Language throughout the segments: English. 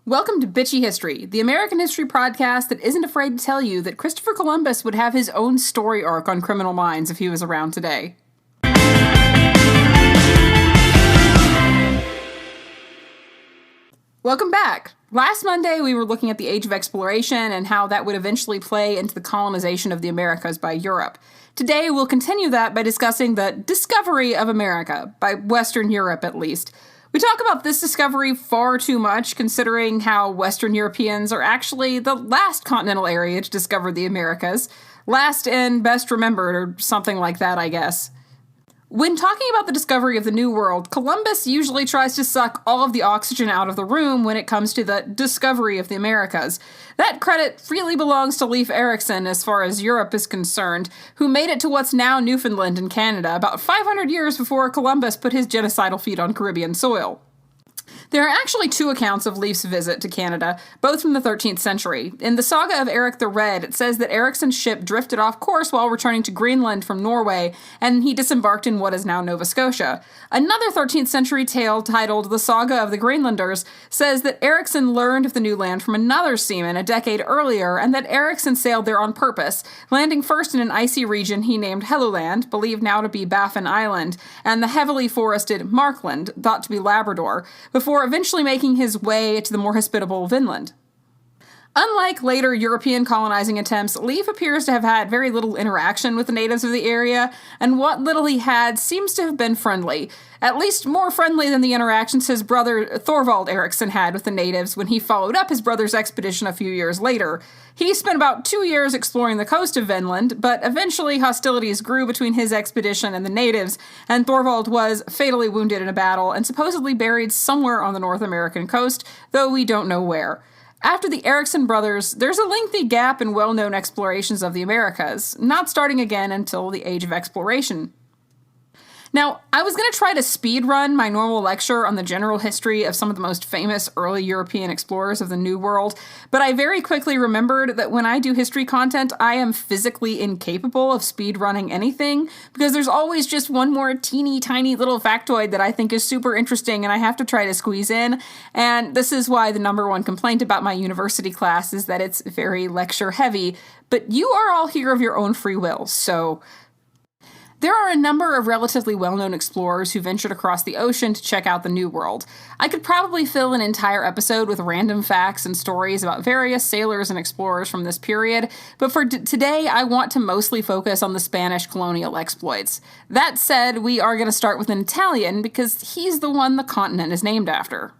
Welcome to Bitchy History, the American history podcast that isn't afraid to tell you that Christopher Columbus would have his own story arc on Criminal Minds if he was around today. Welcome back. Last Monday, we were looking at the Age of Exploration and how that would eventually play into the colonization of the Americas by Europe. Today, we'll continue that by discussing the discovery of America, by Western Europe at least. We talk about this discovery far too much, considering how Western Europeans are actually the last continental area to discover the Americas. Last and best remembered, or something like that, I guess. When talking about the discovery of the New World, Columbus usually tries to suck all of the oxygen out of the room when it comes to the discovery of the Americas. That credit really belongs to Leif Erikson as far as Europe is concerned, who made it to what's now Newfoundland and Canada about 500 years before Columbus put his genocidal feet on Caribbean soil. There are actually two accounts of Leif's visit to Canada, both from the 13th century. In the Saga of Eric the Red, it says that Ericsson's ship drifted off course while returning to Greenland from Norway, and he disembarked in what is now Nova Scotia. Another 13th century tale titled The Saga of the Greenlanders says that Ericsson learned of the new land from another seaman a decade earlier, and that Ericsson sailed there on purpose, landing first in an icy region he named Helluland, believed now to be Baffin Island, and the heavily forested Markland, thought to be Labrador, before eventually making his way to the more hospitable Vinland. Unlike later European colonizing attempts, Leif appears to have had very little interaction with the natives of the area, and what little he had seems to have been friendly, at least more friendly than the interactions his brother Thorvald Eriksson had with the natives when he followed up his brother's expedition a few years later. He spent about 2 years exploring the coast of Vinland, but eventually hostilities grew between his expedition and the natives, and Thorvald was fatally wounded in a battle and supposedly buried somewhere on the North American coast, though we don't know where. After the Eriksson brothers, there's a lengthy gap in well-known explorations of the Americas, not starting again until the Age of Exploration. Now, I was going to try to speedrun my normal lecture on the general history of some of the most famous early European explorers of the New World, but I very quickly remembered that when I do history content, I am physically incapable of speedrunning anything, because there's always just one more teeny tiny little factoid that I think is super interesting and I have to try to squeeze in, and this is why the number one complaint about my university class is that it's very lecture heavy, but you are all here of your own free will, so... There are a number of relatively well-known explorers who ventured across the ocean to check out the New World. I could probably fill an entire episode with random facts and stories about various sailors and explorers from this period, but for today I want to mostly focus on the Spanish colonial exploits. That said, we are going to start with an Italian because he's the one the continent is named after.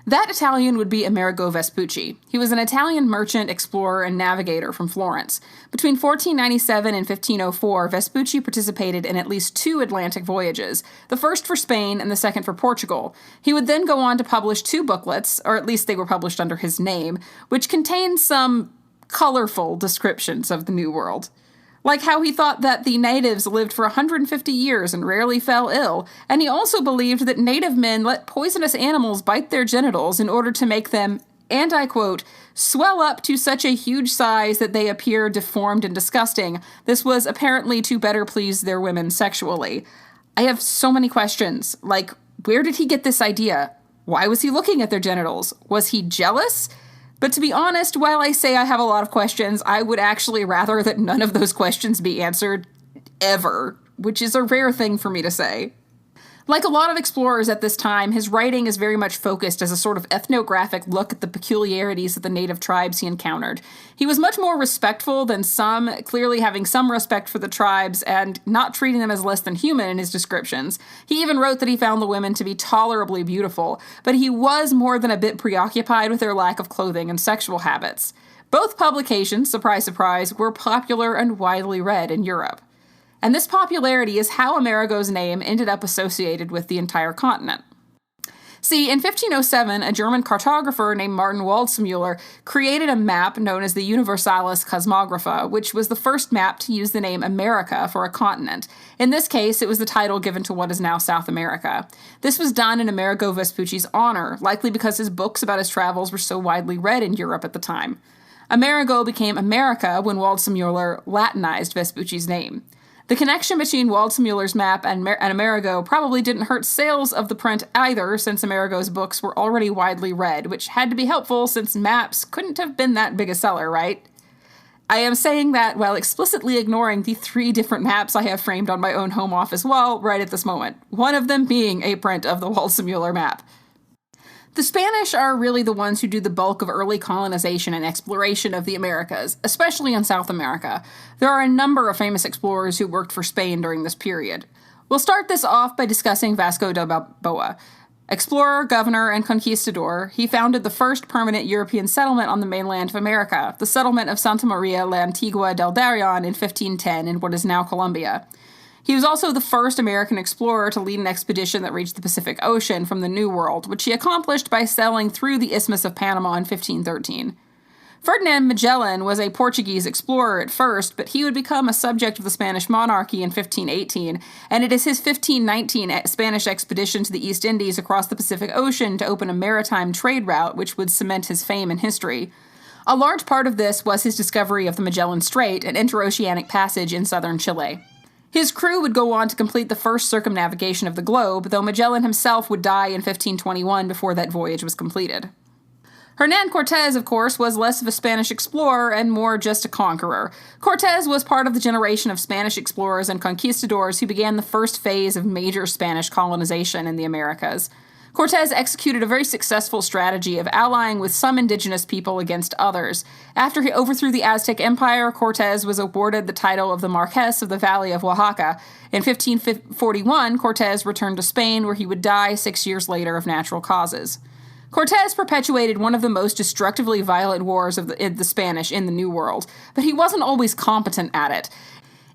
That Italian would be Amerigo Vespucci. He was an Italian merchant, explorer, and navigator from Florence. Between 1497 and 1504, Vespucci participated in at least 2 Atlantic voyages, the first for Spain and the second for Portugal. He would then go on to publish 2 booklets, or at least they were published under his name, which contained some colorful descriptions of the New World. Like how he thought that the natives lived for 150 years and rarely fell ill, and he also believed that native men let poisonous animals bite their genitals in order to make them, and I quote, swell up to such a huge size that they appear deformed and disgusting. This was apparently to better please their women sexually. I have so many questions, like, where did he get this idea? Why was he looking at their genitals? Was he jealous? But to be honest, while I say I have a lot of questions, I would actually rather that none of those questions be answered ever, which is a rare thing for me to say. Like a lot of explorers at this time, his writing is very much focused as a sort of ethnographic look at the peculiarities of the native tribes he encountered. He was much more respectful than some, clearly having some respect for the tribes and not treating them as less than human in his descriptions. He even wrote that he found the women to be tolerably beautiful, but he was more than a bit preoccupied with their lack of clothing and sexual habits. Both publications, surprise surprise, were popular and widely read in Europe. And this popularity is how Amerigo's name ended up associated with the entire continent. See, in 1507, a German cartographer named Martin Waldseemüller created a map known as the Universalis Cosmographa, which was the first map to use the name America for a continent. In this case, it was the title given to what is now South America. This was done in Amerigo Vespucci's honor, likely because his books about his travels were so widely read in Europe at the time. Amerigo became America when Waldseemüller Latinized Vespucci's name. The connection between Waldseemüller's map and Amerigo probably didn't hurt sales of the print either, since Amerigo's books were already widely read, which had to be helpful since maps couldn't have been that big a seller, right? I am saying that while explicitly ignoring the 3 different maps I have framed on my own home office wall right at this moment, one of them being a print of the Waldseemüller map. The Spanish are really the ones who do the bulk of early colonization and exploration of the Americas, especially in South America. There are a number of famous explorers who worked for Spain during this period. We'll start this off by discussing Vasco da Balboa. Explorer, governor, and conquistador, he founded the first permanent European settlement on the mainland of America, the settlement of Santa Maria la Antigua del Darien in 1510 in what is now Colombia. He was also the first American explorer to lead an expedition that reached the Pacific Ocean from the New World, which he accomplished by sailing through the Isthmus of Panama in 1513. Ferdinand Magellan was a Portuguese explorer at first, but he would become a subject of the Spanish monarchy in 1518, and it is his 1519 Spanish expedition to the East Indies across the Pacific Ocean to open a maritime trade route which would cement his fame in history. A large part of this was his discovery of the Magellan Strait, an interoceanic passage in southern Chile. His crew would go on to complete the first circumnavigation of the globe, though Magellan himself would die in 1521 before that voyage was completed. Hernán Cortés, of course, was less of a Spanish explorer and more just a conqueror. Cortés was part of the generation of Spanish explorers and conquistadors who began the first phase of major Spanish colonization in the Americas. Cortés executed a very successful strategy of allying with some indigenous people against others. After he overthrew the Aztec Empire, Cortés was awarded the title of the Marquess of the Valley of Oaxaca. In 1541, Cortés returned to Spain, where he would die 6 years later of natural causes. Cortés perpetuated one of the most destructively violent wars of the Spanish in the New World, but he wasn't always competent at it.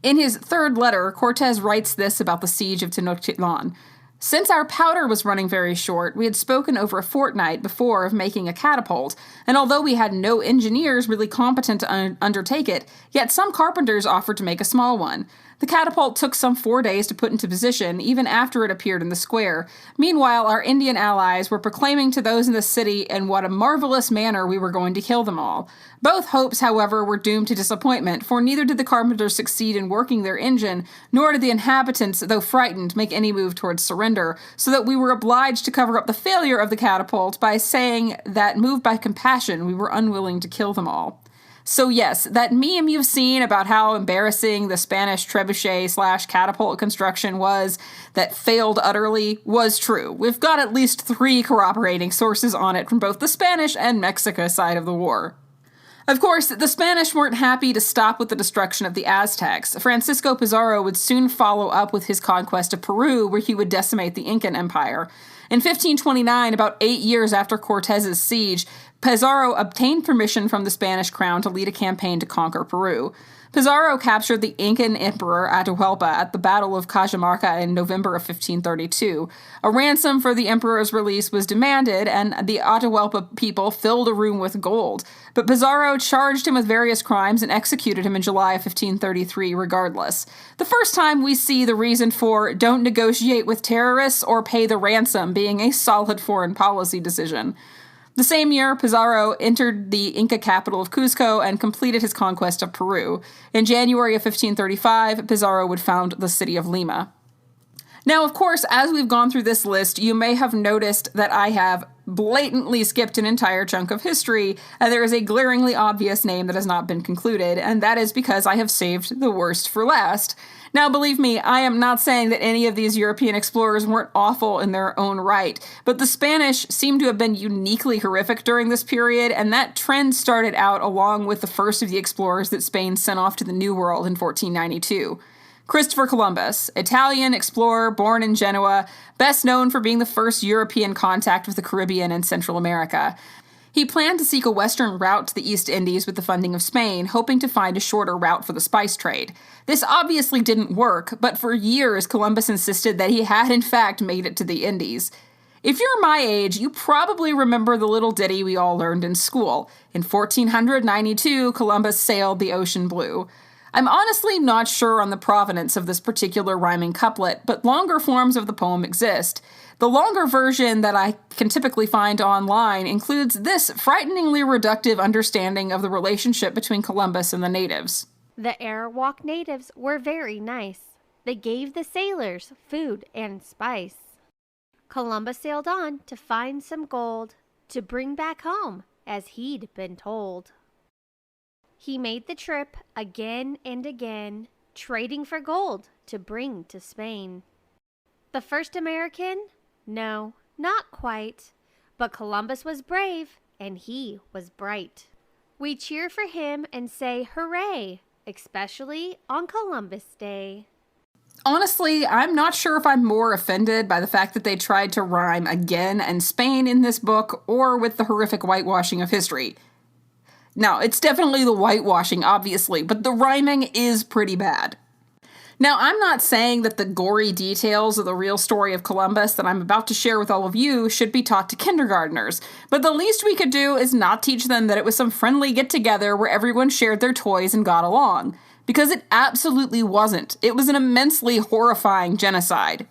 In his 3rd letter, Cortés writes this about the siege of Tenochtitlan. Since our powder was running very short, we had spoken over a fortnight before of making a catapult, and although we had no engineers really competent to undertake it, yet some carpenters offered to make a small one. The catapult took some 4 days to put into position, even after it appeared in the square. Meanwhile, our Indian allies were proclaiming to those in the city in what a marvelous manner we were going to kill them all. Both hopes, however, were doomed to disappointment, for neither did the carpenters succeed in working their engine, nor did the inhabitants, though frightened, make any move towards surrender, so that we were obliged to cover up the failure of the catapult by saying that, moved by compassion, we were unwilling to kill them all. So yes, that meme you've seen about how embarrassing the Spanish trebuchet/catapult construction was that failed utterly was true. We've got at least 3 corroborating sources on it from both the Spanish and Mexico side of the war. Of course, the Spanish weren't happy to stop with the destruction of the Aztecs. Francisco Pizarro would soon follow up with his conquest of Peru, where he would decimate the Incan Empire. In 1529, about 8 years after Cortés's siege, Pizarro obtained permission from the Spanish crown to lead a campaign to conquer Peru. Pizarro captured the Incan emperor Atahualpa at the Battle of Cajamarca in November of 1532. A ransom for the emperor's release was demanded, and the Atahualpa people filled a room with gold. But Pizarro charged him with various crimes and executed him in July of 1533 regardless. The first time we see the reason for don't negotiate with terrorists or pay the ransom being a solid foreign policy decision. The same year, Pizarro entered the Inca capital of Cuzco and completed his conquest of Peru. In January of 1535, Pizarro would found the city of Lima. Now, of course, as we've gone through this list, you may have noticed that I have blatantly skipped an entire chunk of history, and there is a glaringly obvious name that has not been concluded, and that is because I have saved the worst for last. Now, believe me, I am not saying that any of these European explorers weren't awful in their own right, but the Spanish seem to have been uniquely horrific during this period, and that trend started out along with the first of the explorers that Spain sent off to the New World in 1492. Christopher Columbus, Italian explorer born in Genoa, best known for being the first European contact with the Caribbean and Central America. He planned to seek a western route to the East Indies with the funding of Spain, hoping to find a shorter route for the spice trade. This obviously didn't work, but for years Columbus insisted that he had in fact made it to the Indies. If you're my age, you probably remember the little ditty we all learned in school. In 1492, Columbus sailed the ocean blue. I'm honestly not sure on the provenance of this particular rhyming couplet, but longer forms of the poem exist. The longer version that I can typically find online includes this frighteningly reductive understanding of the relationship between Columbus and the natives. The Arawak natives were very nice. They gave the sailors food and spice. Columbus sailed on to find some gold to bring back home, as he'd been told. He made the trip again and again, trading for gold to bring to Spain. The first American? No, not quite. But Columbus was brave, and he was bright. We cheer for him and say hooray, especially on Columbus Day. Honestly, I'm not sure if I'm more offended by the fact that they tried to rhyme again and Spain in this book or with the horrific whitewashing of history. Now, it's definitely the whitewashing, obviously, but the rhyming is pretty bad. Now, I'm not saying that the gory details of the real story of Columbus that I'm about to share with all of you should be taught to kindergartners, but the least we could do is not teach them that it was some friendly get-together where everyone shared their toys and got along. Because it absolutely wasn't. It was an immensely horrifying genocide.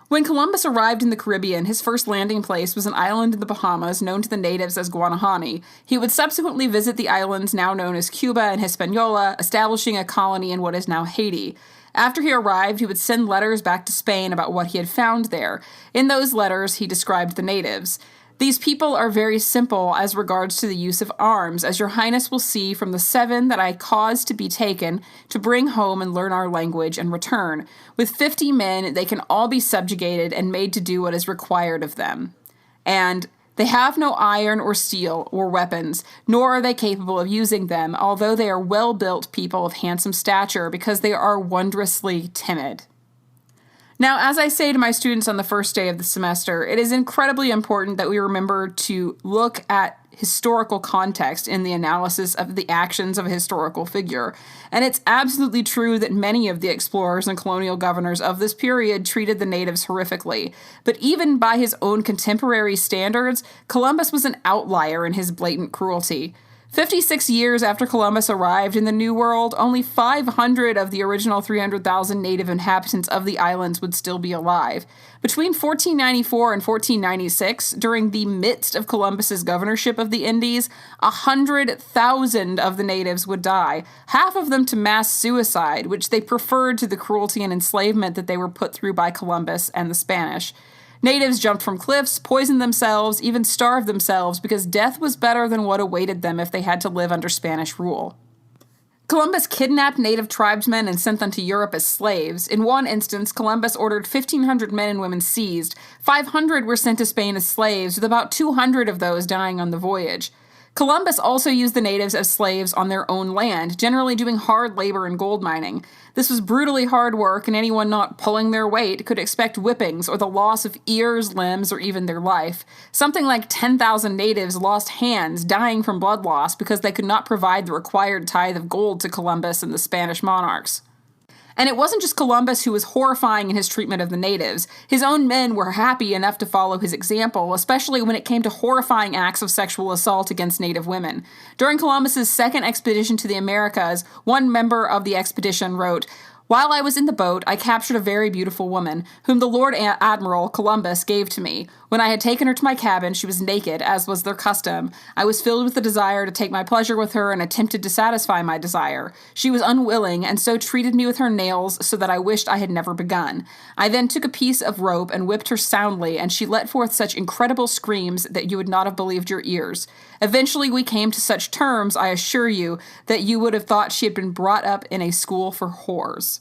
When Columbus arrived in the Caribbean, his first landing place was an island in the Bahamas known to the natives as Guanahani. He would subsequently visit the islands now known as Cuba and Hispaniola, establishing a colony in what is now Haiti. After he arrived, he would send letters back to Spain about what he had found there. In those letters, he described the natives. These people are very simple as regards to the use of arms, as your highness will see from the 7 that I caused to be taken to bring home and learn our language and return. With 50 men, they can all be subjugated and made to do what is required of them. And they have no iron or steel or weapons, nor are they capable of using them, although they are well-built people of handsome stature, because they are wondrously timid. Now, as I say to my students on the first day of the semester, it is incredibly important that we remember to look at historical context in the analysis of the actions of a historical figure. And it's absolutely true that many of the explorers and colonial governors of this period treated the natives horrifically. But even by his own contemporary standards, Columbus was an outlier in his blatant cruelty. 56 years after Columbus arrived in the New World, only 500 of the original 300,000 native inhabitants of the islands would still be alive. Between 1494 and 1496, during the midst of Columbus's governorship of the Indies, 100,000 of the natives would die, half of them to mass suicide, which they preferred to the cruelty and enslavement that they were put through by Columbus and the Spanish. Natives jumped from cliffs, poisoned themselves, even starved themselves because death was better than what awaited them if they had to live under Spanish rule. Columbus kidnapped native tribesmen and sent them to Europe as slaves. In one instance, Columbus ordered 1,500 men and women seized. 500 were sent to Spain as slaves, with about 200 of those dying on the voyage. Columbus also used the natives as slaves on their own land, generally doing hard labor in gold mining. This was brutally hard work, and anyone not pulling their weight could expect whippings or the loss of ears, limbs, or even their life. Something like 10,000 natives lost hands, dying from blood loss because they could not provide the required tithe of gold to Columbus and the Spanish monarchs. And it wasn't just Columbus who was horrifying in his treatment of the natives. His own men were happy enough to follow his example, especially when it came to horrifying acts of sexual assault against native women. During Columbus's second expedition to the Americas, one member of the expedition wrote, "While I was in the boat, I captured a very beautiful woman, whom the Lord Admiral Columbus gave to me. When I had taken her to my cabin, she was naked, as was their custom. I was filled with the desire to take my pleasure with her and attempted to satisfy my desire. She was unwilling, and so treated me with her nails so that I wished I had never begun. I then took a piece of rope and whipped her soundly, and she let forth such incredible screams that you would not have believed your ears. Eventually we came to such terms, I assure you, that you would have thought she had been brought up in a school for whores."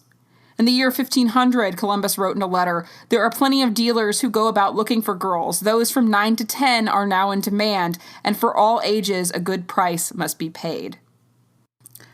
In the year 1500, Columbus wrote in a letter, "There are plenty of dealers who go about looking for girls. Those from 9 to 10 are now in demand, and for all ages a good price must be paid."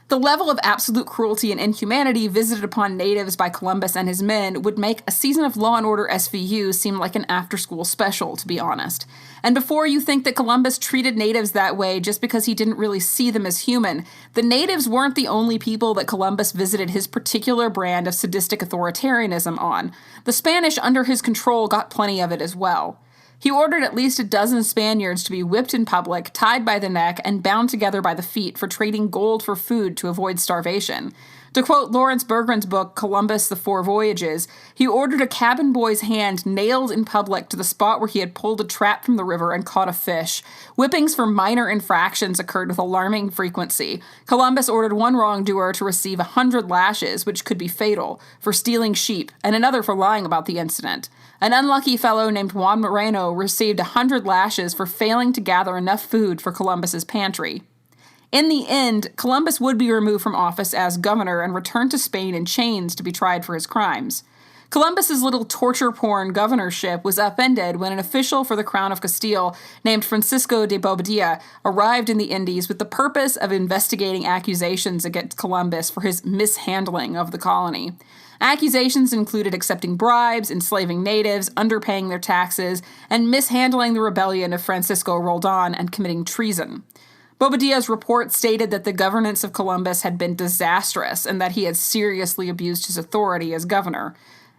The level of absolute cruelty and inhumanity visited upon natives by Columbus and his men would make a season of Law & Order SVU seem like an after-school special, to be honest. And before you think that Columbus treated natives that way just because he didn't really see them as human, the natives weren't the only people that Columbus visited his particular brand of sadistic authoritarianism on. The Spanish under his control got plenty of it as well. He ordered at least a dozen Spaniards to be whipped in public, tied by the neck, and bound together by the feet for trading gold for food to avoid starvation. To quote Lawrence Bergren's book, Columbus, The Four Voyages, he ordered a cabin boy's hand nailed in public to the spot where he had pulled a trap from the river and caught a fish. Whippings for minor infractions occurred with alarming frequency. Columbus ordered one wrongdoer to receive 100 lashes, which could be fatal, for stealing sheep, and another for lying about the incident. An unlucky fellow named Juan Moreno received 100 lashes for failing to gather enough food for Columbus's pantry. In the end, Columbus would be removed from office as governor and returned to Spain in chains to be tried for his crimes. Columbus's little torture porn governorship was upended when an official for the Crown of Castile named Francisco de Bobadilla arrived in the Indies with the purpose of investigating accusations against Columbus for his mishandling of the colony. Accusations included accepting bribes, enslaving natives, underpaying their taxes, and mishandling the rebellion of Francisco Roldan and committing treason. Bobadilla's report stated that the governance of Columbus had been disastrous and that he had seriously abused his authority as governor.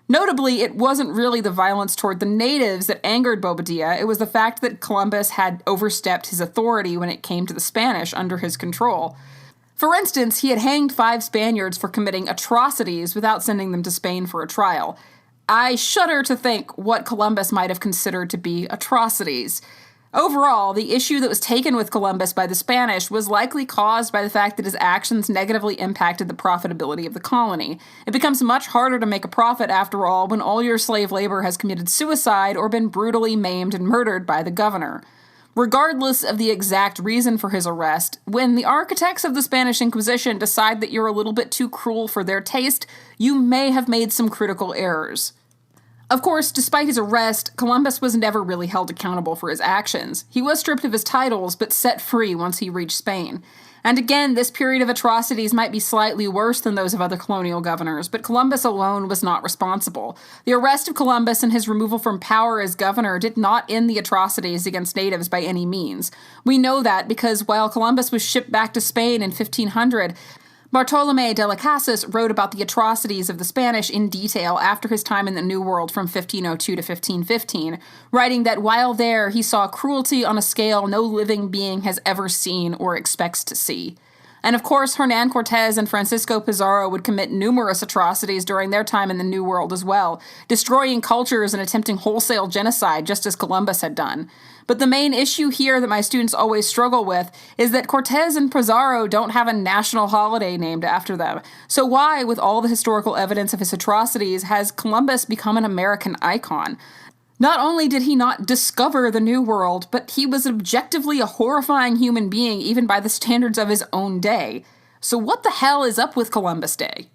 Notably, it wasn't really the violence toward the natives that angered Bobadilla, it was the fact that Columbus had overstepped his authority when it came to the Spanish under his control. For instance, he had hanged 5 Spaniards for committing atrocities without sending them to Spain for a trial. I shudder to think what Columbus might have considered to be atrocities. Overall, the issue that was taken with Columbus by the Spanish was likely caused by the fact that his actions negatively impacted the profitability of the colony. It becomes much harder to make a profit, after all, when all your slave labor has committed suicide or been brutally maimed and murdered by the governor. Regardless of the exact reason for his arrest, when the architects of the Spanish Inquisition decide that you're a little bit too cruel for their taste, you may have made some critical errors. Of course, despite his arrest, Columbus was never really held accountable for his actions. He was stripped of his titles, but set free once he reached Spain. And again, this period of atrocities might be slightly worse than those of other colonial governors, but Columbus alone was not responsible. The arrest of Columbus and his removal from power as governor did not end the atrocities against natives by any means. We know that because while Columbus was shipped back to Spain in 1500, Bartolomé de las Casas wrote about the atrocities of the Spanish in detail after his time in the New World from 1502 to 1515, writing that while there he saw cruelty on a scale no living being has ever seen or expects to see. And of course, Hernán Cortés and Francisco Pizarro would commit numerous atrocities during their time in the New World as well, destroying cultures and attempting wholesale genocide just as Columbus had done. But the main issue here that my students always struggle with is that Cortés and Pizarro don't have a national holiday named after them. So why, with all the historical evidence of his atrocities, has Columbus become an American icon? Not only did he not discover the New World, but he was objectively a horrifying human being even by the standards of his own day. So what the hell is up with Columbus Day?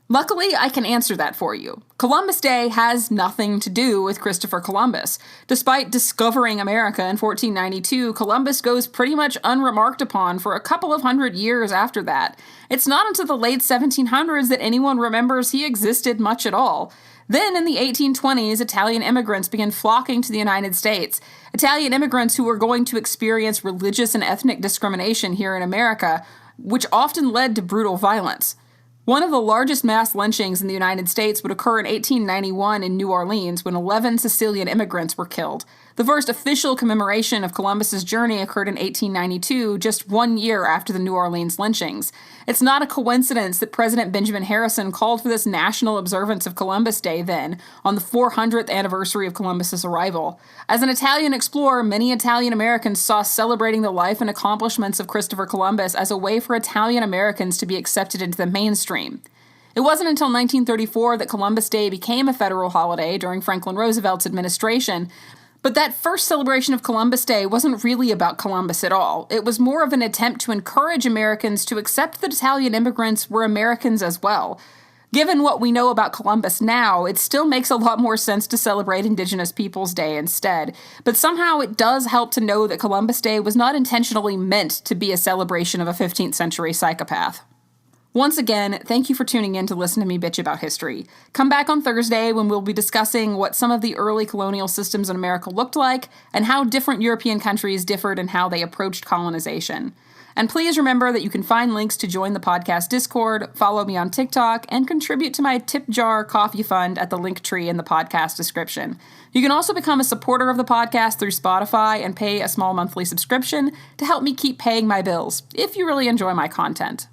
Luckily, I can answer that for you. Columbus Day has nothing to do with Christopher Columbus. Despite discovering America in 1492, Columbus goes pretty much unremarked upon for a couple of hundred years after that. It's not until the late 1700s that anyone remembers he existed much at all. Then, in the 1820s, Italian immigrants began flocking to the United States. Italian immigrants who were going to experience religious and ethnic discrimination here in America, which often led to brutal violence. One of the largest mass lynchings in the United States would occur in 1891 in New Orleans when 11 Sicilian immigrants were killed. The first official commemoration of Columbus's journey occurred in 1892, just 1 year after the New Orleans lynchings. It's not a coincidence that President Benjamin Harrison called for this national observance of Columbus Day then, on the 400th anniversary of Columbus's arrival. As an Italian explorer, many Italian Americans saw celebrating the life and accomplishments of Christopher Columbus as a way for Italian Americans to be accepted into the mainstream. It wasn't until 1934 that Columbus Day became a federal holiday during Franklin Roosevelt's administration, but that first celebration of Columbus Day wasn't really about Columbus at all. It was more of an attempt to encourage Americans to accept that Italian immigrants were Americans as well. Given what we know about Columbus now, it still makes a lot more sense to celebrate Indigenous Peoples Day instead. But somehow it does help to know that Columbus Day was not intentionally meant to be a celebration of a 15th century psychopath. Once again, thank you for tuning in to listen to me bitch about history. Come back on Thursday when we'll be discussing what some of the early colonial systems in America looked like and how different European countries differed in how they approached colonization. And please remember that you can find links to join the podcast Discord, follow me on TikTok, and contribute to my tip jar coffee fund at the link tree in the podcast description. You can also become a supporter of the podcast through Spotify and pay a small monthly subscription to help me keep paying my bills, if you really enjoy my content.